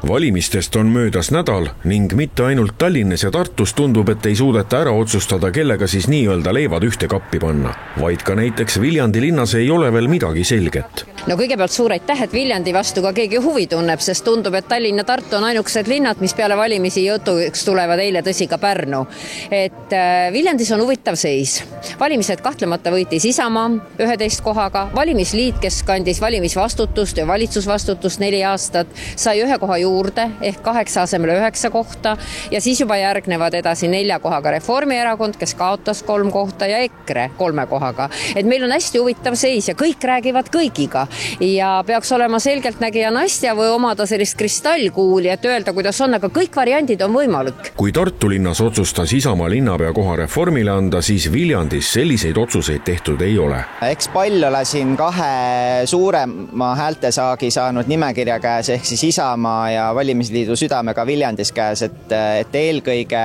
Valimistest on möödas nädal ning mitte ainult Tallinnas ja Tartus tundub, et ei suudeta ära otsustada, kellega siis nii-öelda leivad ühte kappi panna, vaid ka näiteks Viljandi linnas ei ole veel midagi selget. No kõigepealt suur aitäh, et Viljandi vastu ka keegi huvi tunneb, sest tundub, et Tallinn ja Tartu on ainukesed linnad, mis peale valimisi jutuks tulevad, eile tõsi ka Pärnu. Et Viljandis on huvitav seis. Valimised kahtlemata võitis Isamaa 11 kohaga, valimisliit, kes kandis valimisvastutust ja valitsusvastutust 4 aastat, sai 1 koha juurde ehk 8 asemel 9 kohta ja siis juba järgnevad edasi 4 kohaga Reformierakond, kes kaotas 3 kohta ja EKRE 3 kohaga. Et meil on hästi huvitav seis ja kõik räägivad kõigiga ja peaks olema selgeltnägija Nastja või omada sellist kristallkuuli, et öelda, kuidas on, aga kõik variandid on võimalik. Kui Tartu linnas otsustas Isamaa linnapea koha Reformile anda, siis Viljandis selliseid otsuseid tehtud ei ole. Eks pall ole siin 2 suurema häältesaagi saanud nimekirja käes ehk siis Isamaa ja Valimisliidu Südamega Viljandis käes, et eelkõige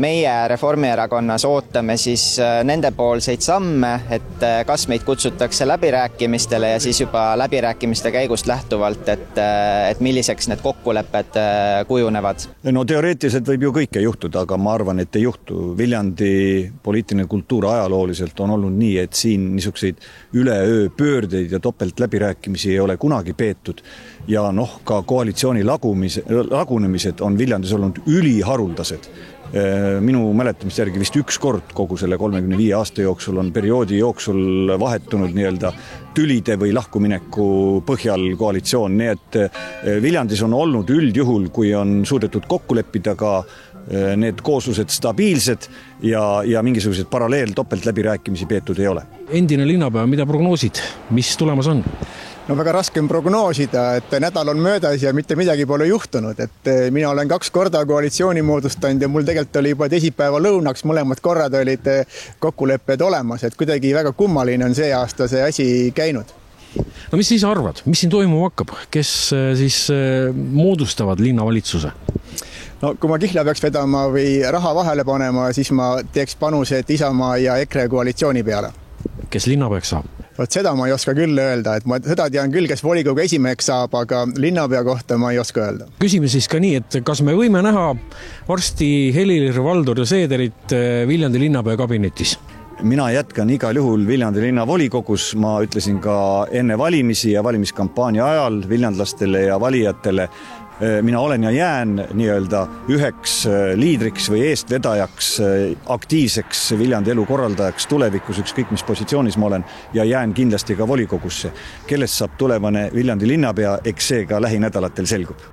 meie Reformierakonnas ootame siis nendepoolseid samme, et kas meid kutsutakse läbirääkimistele ja siis juba läbirääkimiste käigust lähtuvalt, et milliseks need kokkulepped kujunevad. No teoreetiliselt võib ju kõike juhtuda, aga ma arvan, et ei juhtu. Viljandi poliitiline kultuur ajalooliselt on olnud nii, et siin niisuguseid üleöö pöördeid ja topelt läbirääkimisi ei ole kunagi peetud ja ka koalitsiooni lagunemised on Viljandis olnud üliharuldased. Minu mäletamist järgi vist 1 kord kogu selle 35 aasta jooksul on perioodi jooksul vahetunud nii-öelda tülide või lahkumineku põhjal koalitsioon, nii et Viljandis on olnud üldjuhul, kui on suudetud kokku leppida ka need kooslused stabiilsed ja mingisugused paralleel topelt läbirääkimisi peetud ei ole. Endine linnapea, mida prognoosid? Mis tulemas on? No väga raske on prognoosida, et nädal on möödas ja mitte midagi pole juhtunud, et mina olen 2 korda koalitsiooni moodustanud ja mul tegelikult oli juba teisipäeva lõunaks mõlemad korrad olid kokkulepped olemas, et kuidagi väga kummaline on see aasta see asi käinud. No mis siis arvad? Mis siin toimuma hakkab? Kes siis moodustavad linnavalitsuse? No kui ma kihla peaks vedama või raha vahele panema, siis ma teeks panuse, et Isamaa ja EKRE koalitsiooni peale. Kes linnapeaks saab? Vot seda ma ei oska küll öelda, et ma seda tean küll, kes volikogu esimeheks saab, aga linnapea kohta ma ei oska öelda. Küsime siis ka nii, et kas me võime näha varsti Helir-Valdor Seederit Viljandi linnapea kabinetis? Mina jätkan igal juhul Viljandi linna volikogus, ma ütlesin ka enne valimisi ja valimiskampaania ajal viljandlastele ja valijatele, mina olen ja jään nii-öelda üheks liidriks või eestvedajaks, aktiivseks Viljandi elu korraldajaks tulevikus, ükskõik mis positsioonis ma olen ja jään kindlasti ka volikogusse. Kellest saab tulevane Viljandi linnapea, eks see ka lähinädalatel selgub.